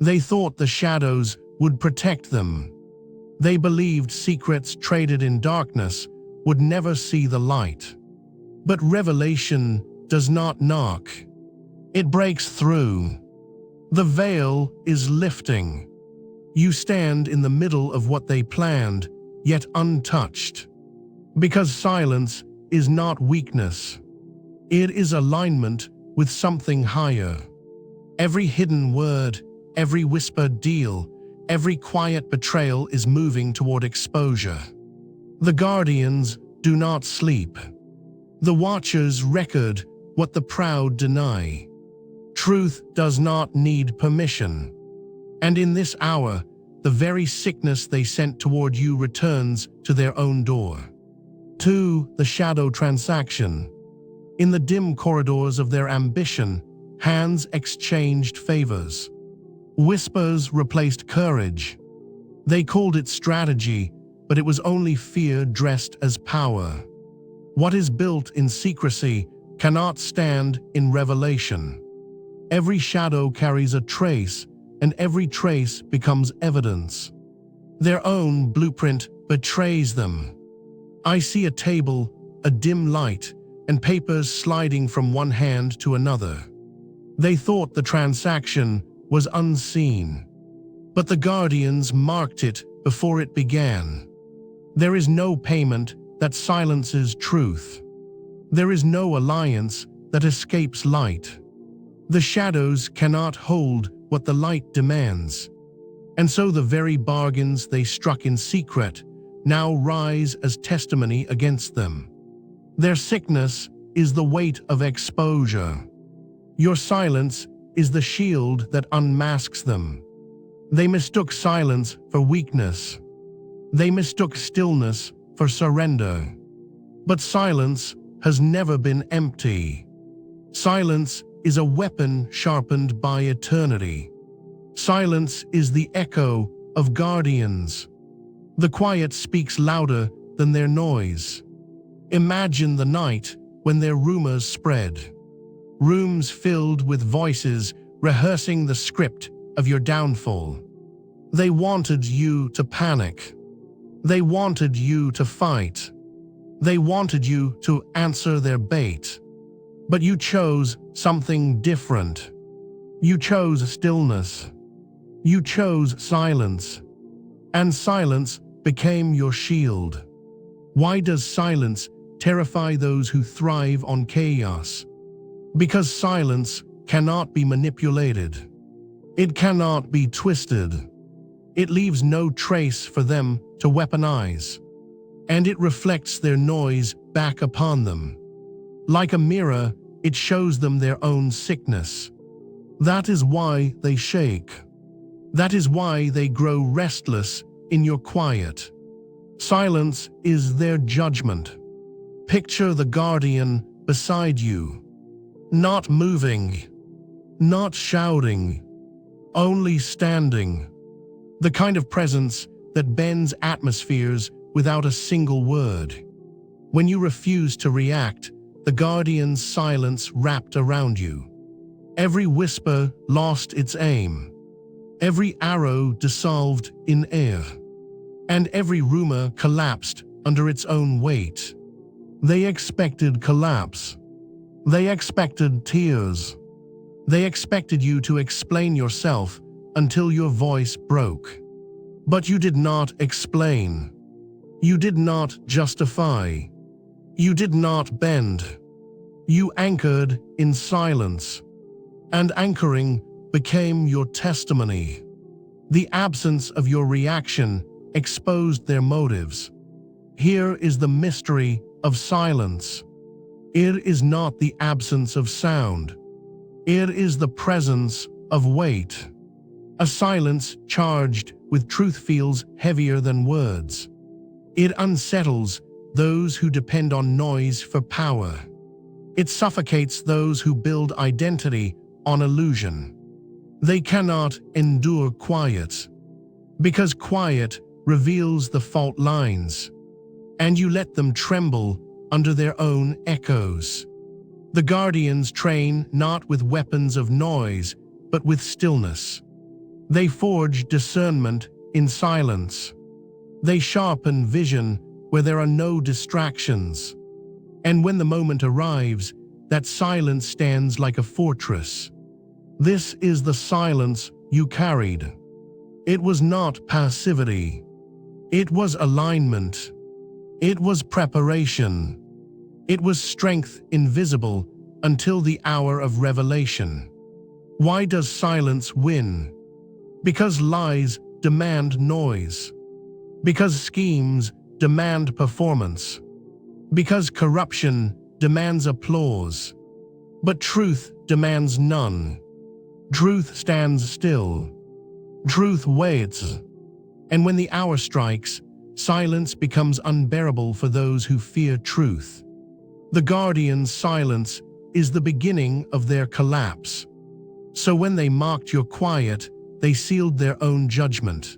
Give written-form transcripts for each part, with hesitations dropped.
They thought the shadows would protect them. They believed secrets traded in darkness would never see the light. But revelation does not knock. It breaks through. The veil is lifting. You stand in the middle of what they planned, yet untouched. Because silence is not weakness. It is alignment with something higher. Every hidden word, every whispered deal, every quiet betrayal is moving toward exposure. The guardians do not sleep. The watchers record what the proud deny. Truth does not need permission. And in this hour, the very sickness they sent toward you returns to their own door. 2. The shadow transaction. In the dim corridors of their ambition, hands exchanged favors. Whispers replaced courage. They called it strategy, but it was only fear dressed as power. What is built in secrecy cannot stand in revelation. Every shadow carries a trace, and every trace becomes evidence. Their own blueprint betrays them. I see a table, a dim light, and papers sliding from one hand to another. They thought the transaction was unseen, but the guardians marked it before it began. There is no payment that silences truth. There is no alliance that escapes light. The shadows cannot hold what the light demands. And so the very bargains they struck in secret now rise as testimony against them. Their sickness is the weight of exposure. Your silence is the shield that unmasks them. They mistook silence for weakness. They mistook stillness for surrender. But silence has never been empty. Silence is a weapon sharpened by eternity. Silence is the echo of guardians. The quiet speaks louder than their noise. Imagine the night when their rumors spread. Rooms filled with voices rehearsing the script of your downfall. They wanted you to panic. They wanted you to fight. They wanted you to answer their bait. But you chose something different. You chose stillness. You chose silence. And silence became your shield. Why does silence terrify those who thrive on chaos? Because silence cannot be manipulated. It cannot be twisted. It leaves no trace for them to weaponize. And it reflects their noise back upon them. Like a mirror, it shows them their own sickness. That is why they shake. That is why they grow restless in your quiet. Silence is their judgment. Picture the guardian beside you. Not moving, not shouting, only standing. The kind of presence that bends atmospheres without a single word. When you refuse to react, the guardian's silence wrapped around you. Every whisper lost its aim. Every arrow dissolved in air. And every rumor collapsed under its own weight. They expected collapse. They expected tears. They expected you to explain yourself until your voice broke. But you did not explain. You did not justify. You did not bend. You anchored in silence. And anchoring became your testimony. The absence of your reaction exposed their motives. Here is the mystery of silence. It is not the absence of sound. It is the presence of weight. A silence charged with truth feels heavier than words. It unsettles those who depend on noise for power. It suffocates those who build identity on illusion. They cannot endure quiet, because quiet reveals the fault lines, and you let them tremble under their own echoes. The guardians train not with weapons of noise, but with stillness. They forge discernment in silence. They sharpen vision where there are no distractions. And when the moment arrives, that silence stands like a fortress. This is the silence you carried. It was not passivity. It was alignment. It was preparation. It was strength invisible until the hour of revelation. Why does silence win? Because lies demand noise. Because schemes demand performance. Because corruption demands applause. But truth demands none. Truth stands still. Truth waits. And when the hour strikes, silence becomes unbearable for those who fear truth. The guardian's silence is the beginning of their collapse. So when they mocked your quiet, they sealed their own judgment.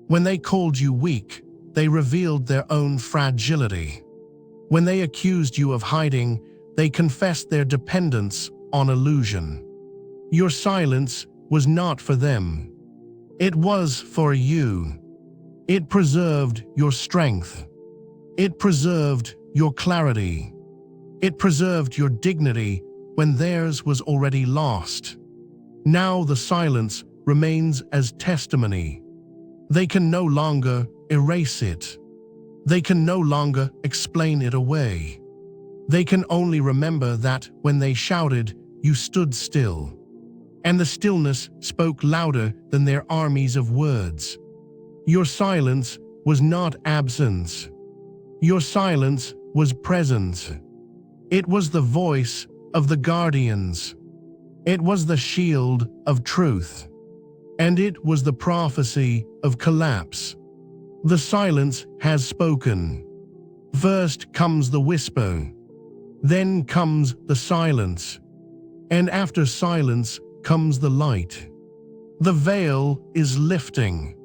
When they called you weak, they revealed their own fragility. When they accused you of hiding, they confessed their dependence on illusion. Your silence was not for them. It was for you. It preserved your strength. It preserved your clarity. It preserved your dignity when theirs was already lost. Now the silence remains as testimony. They can no longer erase it. They can no longer explain it away. They can only remember that when they shouted, you stood still. And the stillness spoke louder than their armies of words. Your silence was not absence. Your silence was presence. It was the voice of the guardians. It was the shield of truth. And it was the prophecy of collapse. The silence has spoken. First comes the whisper. Then comes the silence. And after silence comes the light. The veil is lifting.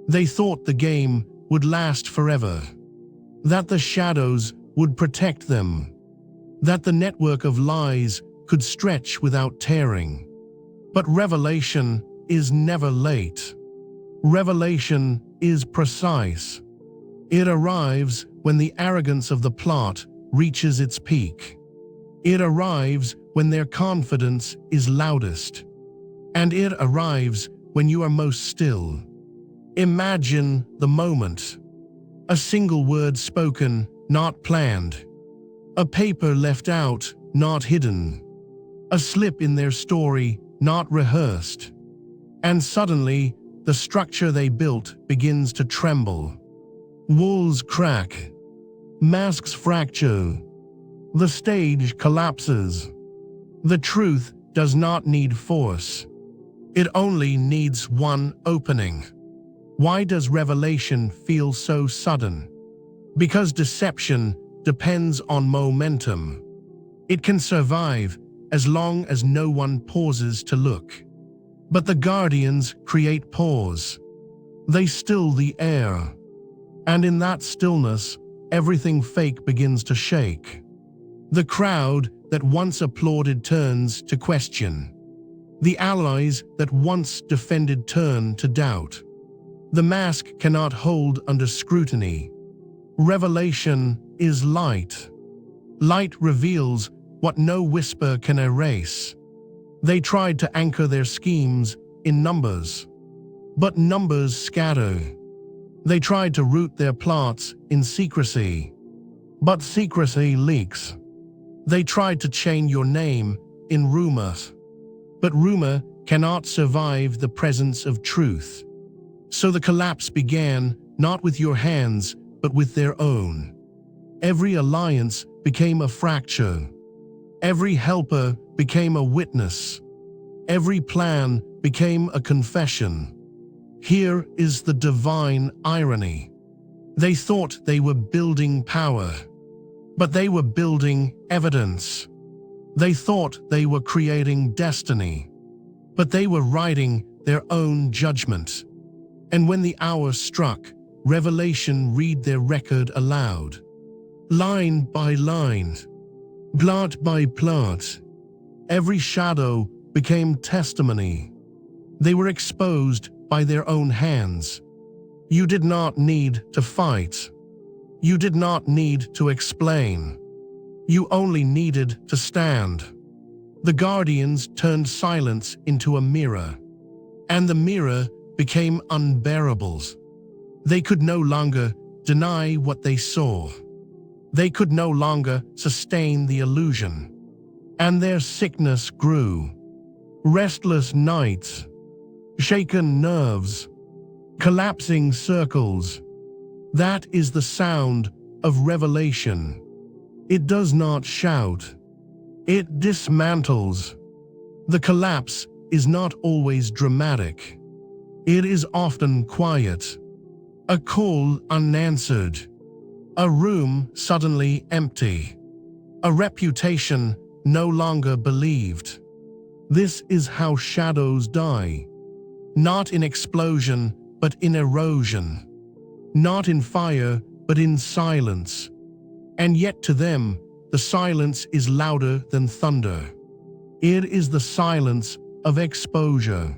They thought the game would last forever. That the shadows would protect them. That the network of lies could stretch without tearing. But revelation is never late. Revelation is precise. It arrives when the arrogance of the plot reaches its peak. It arrives when their confidence is loudest. And it arrives when you are most still. Imagine the moment. A single word spoken, not planned. A paper left out, not hidden. A slip in their story, not rehearsed. And suddenly, the structure they built begins to tremble. Walls crack. Masks fracture. The stage collapses. The truth does not need force. It only needs one opening. Why does revelation feel so sudden? Because deception depends on momentum. It can survive as long as no one pauses to look. But the guardians create pause. They still the air. And in that stillness, everything fake begins to shake. The crowd that once applauded turns to question. The allies that once defended turn to doubt. The mask cannot hold under scrutiny. Revelation is light. Light reveals what no whisper can erase. They tried to anchor their schemes in numbers. But numbers scatter. They tried to root their plots in secrecy. But secrecy leaks. They tried to chain your name in rumor. But rumor cannot survive the presence of truth. So the collapse began not with your hands, but with their own. Every alliance became a fracture. Every helper became a witness. Every plan became a confession. Here is the divine irony. They thought they were building power, but they were building evidence. They thought they were creating destiny, but they were writing their own judgment. And when the hour struck, revelation read their record aloud. Line by line, plot by plot, every shadow became testimony. They were exposed by their own hands. You did not need to fight. You did not need to explain. You only needed to stand. The guardians turned silence into a mirror, and the mirror became unbearable. They could no longer deny what they saw. They could no longer sustain the illusion, and their sickness grew. Restless nights, shaken nerves, collapsing circles. That is the sound of revelation. It does not shout. It dismantles. The collapse is not always dramatic. It is often quiet. A call unanswered. A room suddenly empty. A reputation no longer believed. This is how shadows die. Not in explosion, but in erosion. Not in fire, but in silence. And yet to them, the silence is louder than thunder. It is the silence of exposure.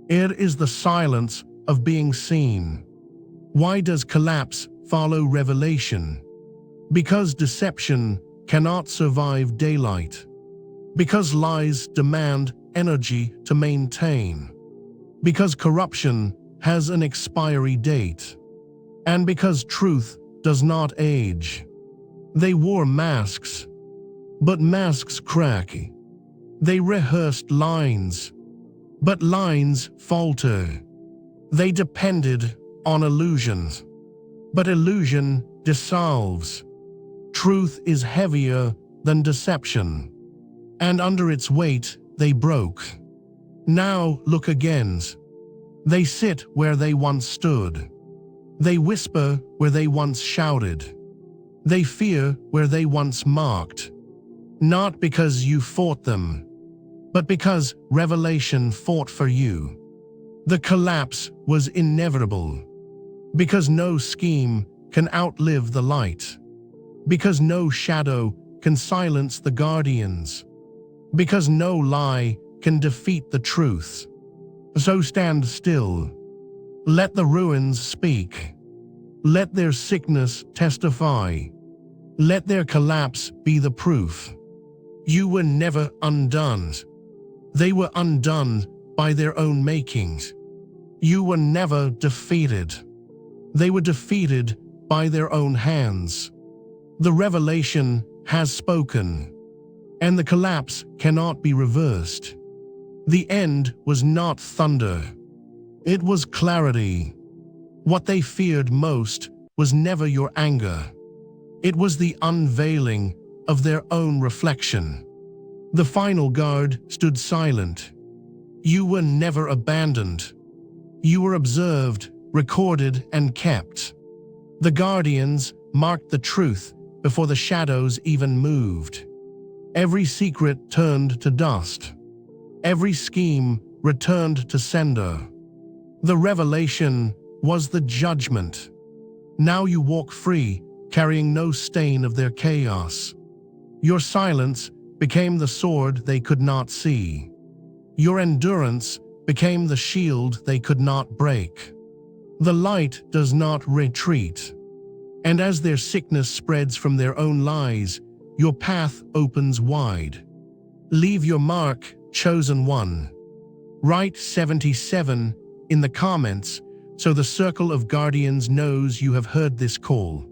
It is the silence of being seen. Why does collapse follow revelation? Because deception cannot survive daylight. Because lies demand energy to maintain. Because corruption has an expiry date. And because truth does not age. They wore masks, but masks crack. They rehearsed lines, but lines falter. They depended on illusions, but illusion dissolves. Truth is heavier than deception, and under its weight they broke. Now look again. They sit where they once stood. They whisper where they once shouted. They fear where they once mocked. Not because you fought them, but because revelation fought for you. The collapse was inevitable. Because no scheme can outlive the light. Because no shadow can silence the guardians. Because no lie can defeat the truth. So stand still. Let the ruins speak. Let their sickness testify. Let their collapse be the proof. You were never undone. They were undone by their own makings. You were never defeated. They were defeated by their own hands. The revelation has spoken, and the collapse cannot be reversed. The end was not thunder. It was clarity. What they feared most was never your anger. It was the unveiling of their own reflection. The final guard stood silent. You were never abandoned. You were observed, recorded, and kept. The guardians marked the truth before the shadows even moved. Every secret turned to dust. Every scheme returned to sender. The revelation was the judgment. Now you walk free, carrying no stain of their chaos. Your silence became the sword they could not see. Your endurance became the shield they could not break. The light does not retreat. And as their sickness spreads from their own lies, your path opens wide. Leave your mark, chosen one. Write 77 in the comments so the circle of guardians knows you have heard this call.